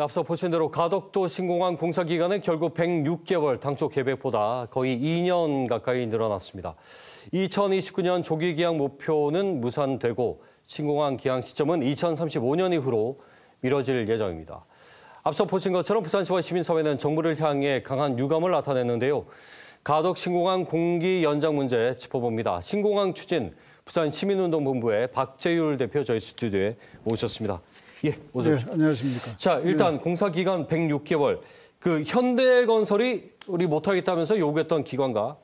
앞서 보신 대로 가덕도 신공항 공사 기간은 결국 106개월, 당초 계획보다 거의 2년 가까이 늘어났습니다. 2029년 조기 기항 목표는 무산되고 신공항 기항 시점은 2035년 이후로 미뤄질 예정입니다. 앞서 보신 것처럼 부산시와 시민사회는 정부를 향해 강한 유감을 나타냈는데요. 가덕 신공항 공기 연장 문제 짚어봅니다. 신공항 추진 부산시민운동본부의 박재율 대표 저희 스튜디오에 모셨습니다. 예, 어서 오십시오. 네, 안녕하십니까. 자, 일단 공사 기간 106개월. 그 현대건설이 우리 못하겠다면서 요구했던 기관과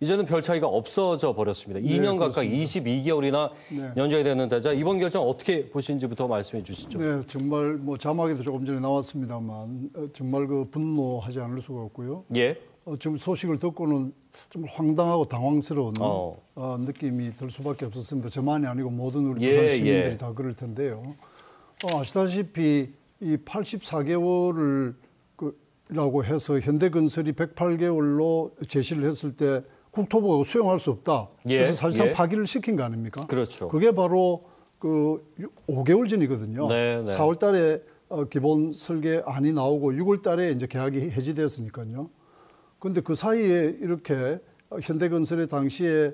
이제는 별 차이가 없어져 버렸습니다. 2년 가까이 22개월이나 연장이 됐는데, 자, 이번 결정 어떻게 보시는지부터 말씀해 주시죠. 네, 정말 뭐 자막에도 조금 전에 나왔습니다만 정말 그 분노하지 않을 수가 없고요. 예. 지금 소식을 듣고는 좀 황당하고 당황스러운 느낌이 들 수밖에 없었습니다. 저만이 아니고 모든 우리 부산 시민들이 다 그럴 텐데요. 아시다시피 이 84개월을 라고 해서 현대건설이 108개월로 제시를 했을 때 국토부가 수용할 수 없다. 그래서 사실상 파기를 시킨 거 아닙니까? 그렇죠. 그게 바로 그 5개월 전이거든요. 네. 4월 달에 기본 설계안이 나오고 6월 달에 이제 계약이 해지되었으니까요. 그런데 그 사이에 이렇게 현대건설의 당시에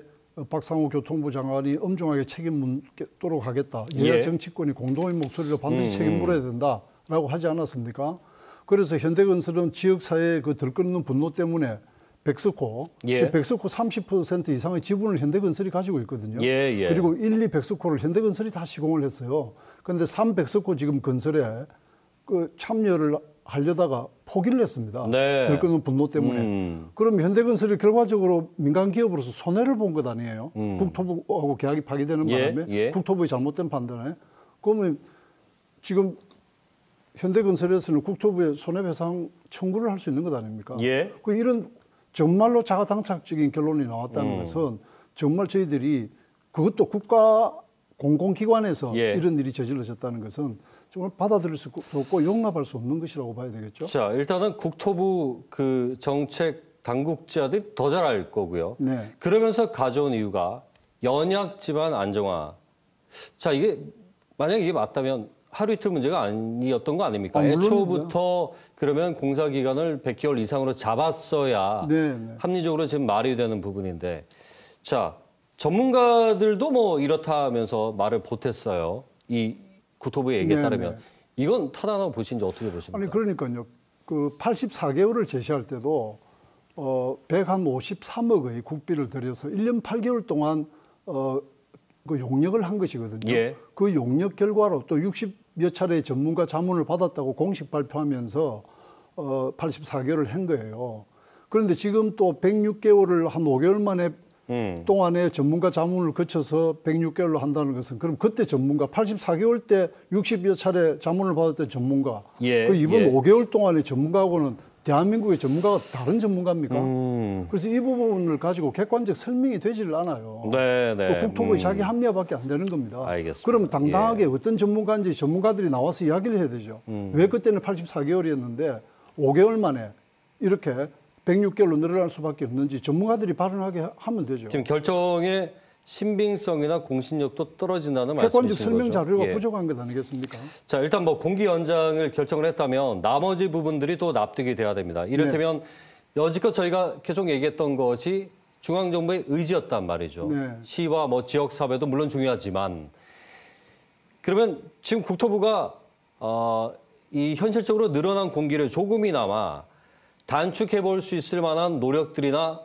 박상호 교통부 장관이 엄중하게 책임 묻도록 하겠다. 여야 정치권이 공동의 목소리로 반드시 책임 물어야 된다라고 하지 않았습니까? 그래서 현대건설은 지역사회의 그 들끓는 분노 때문에 백스코, 백스코 30% 이상의 지분을 현대건설이 가지고 있거든요. 그리고 1, 2 백스코를 현대건설이 다 시공을 했어요. 그런데 3 백스코 지금 건설에 그 참여를 하려다가 포기를 했습니다. 들끓는 분노 때문에. 그럼 현대건설이 결과적으로 민간 기업으로서 손해를 본 것 아니에요. 국토부하고 계약이 파기되는 바람에 국토부의 잘못된 판단에. 그러면 지금 현대건설에서는 국토부에 손해배상 청구를 할 수 있는 것 아닙니까? 그 이런 정말로 자가당착적인 결론이 나왔다는 것은 정말 저희들이 그것도 국가 공공기관에서 이런 일이 저질러졌다는 것은 정말 받아들일 수 없고 용납할 수 없는 것이라고 봐야 되겠죠. 자, 일단은 국토부 그 정책 당국자들이 더 잘 알 거고요. 그러면서 가져온 이유가 연약 지반 안정화. 자, 이게 만약 이게 맞다면 하루 이틀 문제가 아니었던 거 아닙니까? 애초부터 그러면 공사 기간을 100개월 이상으로 잡았어야 합리적으로 지금 말이 되는 부분인데, 자, 전문가들도 뭐 이렇다면서 말을 보탰어요. 이 국토부의 얘기에 따르면. 이건 타당하다고 보시는지 어떻게 보십니까? 아니, 그러니까요. 그 84개월을 제시할 때도 153억의 국비를 들여서 1년 8개월 동안 그 용역을 한 것이거든요. 그 용역 결과로 또 60여 차례의 전문가 자문을 받았다고 공식 발표하면서 84개월을 한 거예요. 그런데 지금 또 106개월을 한 5개월 만에 동안에 전문가 자문을 거쳐서 106개월로 한다는 것은 그럼 그때 전문가 84개월 때 60여 차례 자문을 받았던 전문가 그 이번 5개월 동안의 전문가하고는 대한민국의 전문가가 다른 전문가입니까? 그래서 이 부분을 가지고 객관적 설명이 되지를 않아요. 또 국토부의 자기 합리화밖에 안 되는 겁니다. 그럼 당당하게 어떤 전문가인지 전문가들이 나와서 이야기를 해야 되죠. 왜 그때는 84개월이었는데 5개월 만에 이렇게 106개월로 늘어날 수밖에 없는지 전문가들이 발언하게 하면 되죠. 지금 결정의 신빙성이나 공신력도 떨어진다는 말씀이신 거죠? 객관적 설명 자료가 부족한 것 아니겠습니까? 자, 일단 뭐 공기 연장을 결정을 했다면 나머지 부분들이 또 납득이 돼야 됩니다. 이를테면 여지껏 저희가 계속 얘기했던 것이 중앙정부의 의지였단 말이죠. 시와 뭐 지역사회도 물론 중요하지만 그러면 지금 국토부가 이 현실적으로 늘어난 공기를 조금이나마 단축해 볼 수 있을 만한 노력들이나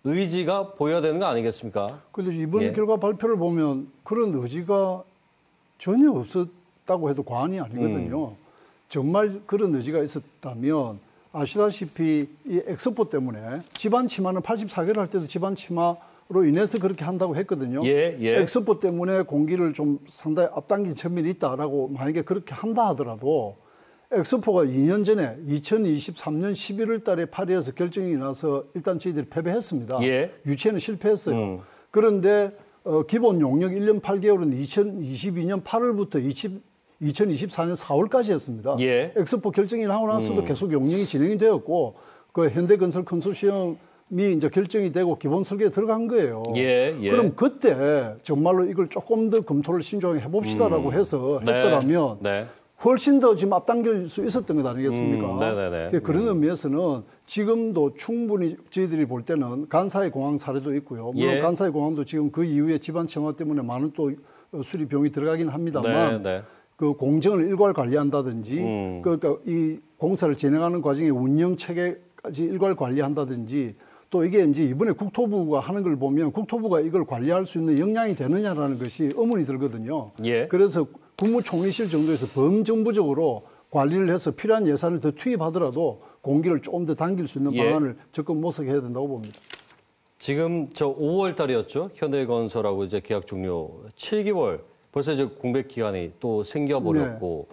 의지가 보여야 되는 거 아니겠습니까? 그런데 이번 결과 발표를 보면 그런 의지가 전혀 없었다고 해도 과언이 아니거든요. 정말 그런 의지가 있었다면 아시다시피 이 엑스포 때문에 집안 치마는 84개월 할 때도 집안 치마로 인해서 그렇게 한다고 했거든요. 엑스포 때문에 공기를 좀 상당히 앞당긴 측면이 있다라고 만약에 그렇게 한다 하더라도 엑스포가 2년 전에 2023년 11월 달에 파리에서 결정이 나서 일단 저희들이 패배했습니다. 유치에는 실패했어요. 그런데 기본 용역 1년 8개월은 2022년 8월부터 2024년 4월까지 했습니다. 엑스포 결정이 나고 나서도 계속 용역이 진행이 되었고 그 현대건설 컨소시엄이 이제 결정이 되고 기본 설계에 들어간 거예요. 그럼 그때 정말로 이걸 조금 더 검토를 신중하게 해봅시다라고 해서 했더라면 훨씬 더 지금 앞당길 수 있었던 것 아니겠습니까? 네네네. 그런 의미에서는 지금도 충분히 저희들이 볼 때는 간사이 공항 사례도 있고요. 물론 간사이 공항도 지금 그 이후에 지방 청화 때문에 많은 또 수리 비용이 들어가긴 합니다만 그 공정을 일괄 관리한다든지 그러니까 이 공사를 진행하는 과정에 운영 체계까지 일괄 관리한다든지 또 이게 이제 이번에 국토부가 하는 걸 보면 국토부가 이걸 관리할 수 있는 역량이 되느냐라는 것이 의문이 들거든요. 그래서 국무총리실 정도에서 범정부적으로 관리를 해서 필요한 예산을 더 투입하더라도 공기를 조금 더 당길 수 있는 방안을 적극 모색해야 된다고 봅니다. 지금 저 5월 달이었죠. 현대건설하고 이제 계약 종료 7개월 벌써 이제 공백 기간이 또 생겨버렸고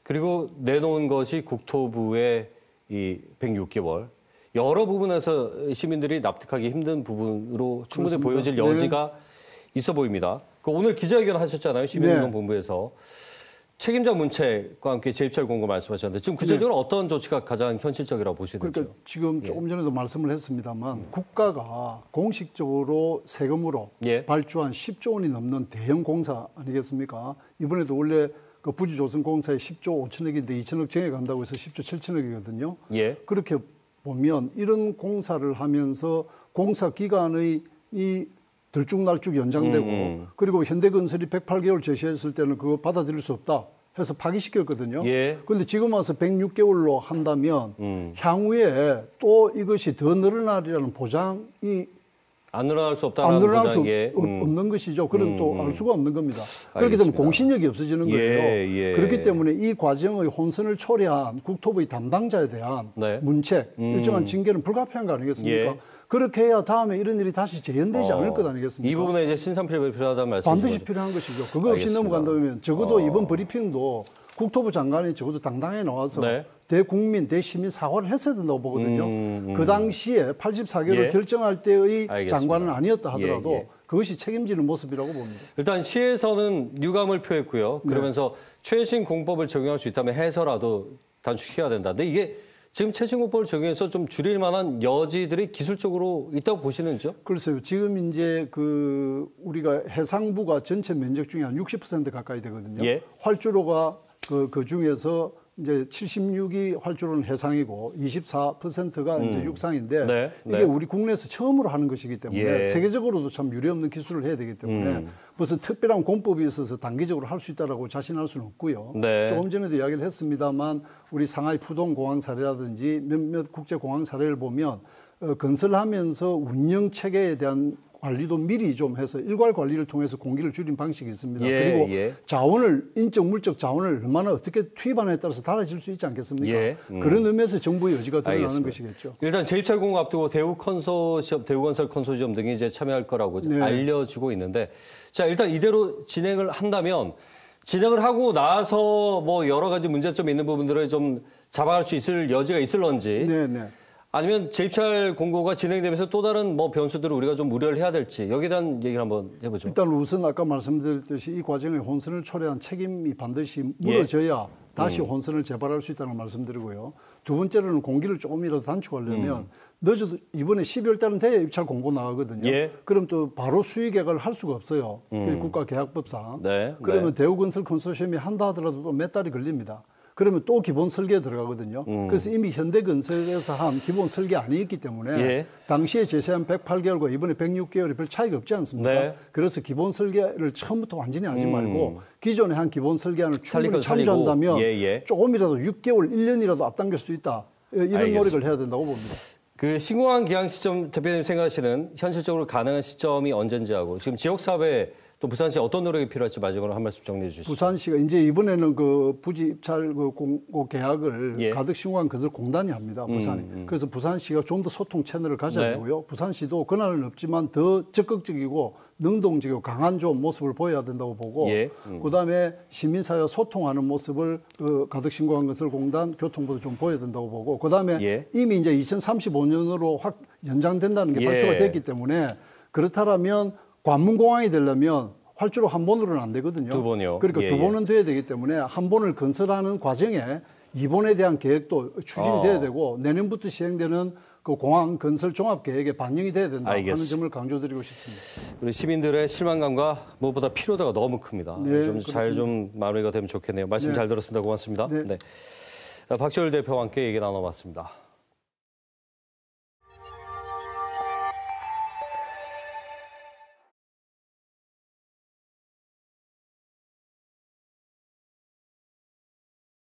그리고 내놓은 것이 국토부의 이 106개월. 여러 부분에서 시민들이 납득하기 힘든 부분으로 충분히 그렇습니다. 보여질 여지가 있어 보입니다. 오늘 기자회견 하셨잖아요. 시민운동본부에서. 책임자 문책과 함께 재입찰 공고 말씀하셨는데 지금 구체적으로 어떤 조치가 가장 현실적이라고 보시는지요? 그러니까 지금 조금 전에도 말씀을 했습니다만 국가가 공식적으로 세금으로 발주한 10조 원이 넘는 대형 공사 아니겠습니까? 이번에도 원래 그 부지조선공사에 10조 5천억인데 2천억 정해간다고 해서 10조 7천억이거든요. 그렇게 보면 이런 공사를 하면서 공사 기간의 이 들쭉날쭉 연장되고 그리고 현대건설이 108개월 제시했을 때는 그거 받아들일 수 없다 해서 파기시켰거든요. 그런데 지금 와서 106개월로 한다면 향후에 또 이것이 더 늘어나리라는 보장이 안 늘어날 수 없다는 보장이 없는 것이죠. 그럼 또 알 수가 없는 겁니다. 그렇게 되면 공신력이 없어지는 거예요. 그렇기 때문에 이 과정의 혼선을 초래한 국토부의 담당자에 대한 문책, 일정한 징계는 불가피한 거 아니겠습니까? 그렇게 해야 다음에 이런 일이 다시 재현되지 않을 것 아니겠습니까? 이 부분에 이제 신상필벌이 필요하다는 말씀이시죠? 반드시 필요한 것이죠. 그거 없이 넘어간다면 적어도 이번 브리핑도 국토부 장관이 적어도 당당하게 나와서 대국민, 대시민 사과를 했어야 된다고 보거든요. 그 당시에 84개월을 결정할 때의 장관은 아니었다 하더라도 그것이 책임지는 모습이라고 봅니다. 일단 시에서는 유감을 표했고요. 그러면서 최신 공법을 적용할 수 있다면 해서라도 단축해야 된다. 근데 이게 지금 최신 공법을 적용해서 좀 줄일 만한 여지들이 기술적으로 있다고 보시는지요? 글쎄요. 지금 이제 그 우리가 해상부가 전체 면적 중에 한 60% 가까이 되거든요. 활주로가 그 중에서 이제 76이 활주로는 해상이고 24%가 이제 육상인데 이게 우리 국내에서 처음으로 하는 것이기 때문에 세계적으로도 참 유례없는 기술을 해야 되기 때문에 무슨 특별한 공법이 있어서 단기적으로 할 수 있다라고 자신할 수는 없고요. 조금 전에도 이야기를 했습니다만 우리 상하이 푸동 공항 사례라든지 몇몇 국제 공항 사례를 보면 건설하면서 운영 체계에 대한 관리도 미리 좀 해서 일괄 관리를 통해서 공기를 줄인 방식이 있습니다. 그리고 자원을 인적 물적 자원을 얼마나 어떻게 투입하느냐에 따라서 달라질 수 있지 않겠습니까? 그런 의미에서 정부의 여지가 드러나는 것이겠죠. 일단 재입찰 공고 앞두고 대우건설 컨소시엄 등이 이제 참여할 거라고 알려지고 있는데 자 일단 이대로 진행을 한다면 진행을 하고 나서 뭐 여러 가지 문제점이 있는 부분들을 좀 잡아갈 수 있을 여지가 있을런지. 아니면 재입찰 공고가 진행되면서 또 다른 뭐 변수들을 우리가 좀 우려를 해야 될지 여기에 대한 얘기를 한번 해보죠. 일단 우선 아까 말씀드렸듯이 이 과정에 혼선을 초래한 책임이 반드시 물어져야 다시 혼선을 재발할 수 있다는 말씀드리고요. 두 번째로는 공기를 조금이라도 단축하려면 늦어도 이번에 12월 달은 돼야 입찰 공고 나가거든요. 그럼 또 바로 수의 계약을 할 수가 없어요. 국가계약법상. 그러면 대우건설 컨소시엄이 한다 하더라도 또 몇 달이 걸립니다. 그러면 또 기본 설계에 들어가거든요. 그래서 이미 현대건설에서 한 기본 설계 아니었기 때문에 당시에 제시한 108개월과 이번에 106개월이 별 차이가 없지 않습니까? 그래서 기본 설계를 처음부터 완전히 하지 말고 기존에 한 기본 설계안을 충분히 참조한다면 조금이라도 6개월, 1년이라도 앞당길 수 있다. 이런 노력을 해야 된다고 봅니다. 그 신공항 기항 시점 대표님 생각하시는 현실적으로 가능한 시점이 언젠지하고 지금 지역사회 또 부산시 어떤 노력이 필요할지 마지막으로 한 말씀 정리해 주시죠. 부산시가 이제 이번에는 그 부지 입찰 그 공고 계약을 가덕신공항 건설공단이 합니다. 부산이. 그래서 부산시가 좀 더 소통 채널을 가져야 되고요. 부산시도 권한은 없지만 더 적극적이고 능동적이고 강한 좀 모습을 보여야 된다고 보고 그다음에 시민사회와 소통하는 모습을 가덕신공항 건설공단 교통부도 좀 보여야 된다고 보고 그다음에 이미 이제 2035년으로 확 연장된다는 게 발표가 됐기 때문에 그렇다면 관문공항이 되려면 활주로 한 번으로는 안 되거든요. 두 번이요. 그러니까 두 번은 돼야 되기 때문에 한 번을 건설하는 과정에 2번에 대한 계획도 추진이 돼야 되고 내년부터 시행되는 그 공항 건설 종합 계획에 반영이 돼야 된다 알겠습니다. 하는 점을 강조드리고 싶습니다. 우리 시민들의 실망감과 무엇보다 피로도가 너무 큽니다. 네, 좀 잘 좀 마무리가 되면 좋겠네요. 말씀 네. 잘 들었습니다. 고맙습니다. 네. 네. 박지월 대표와 함께 얘기 나눠봤습니다.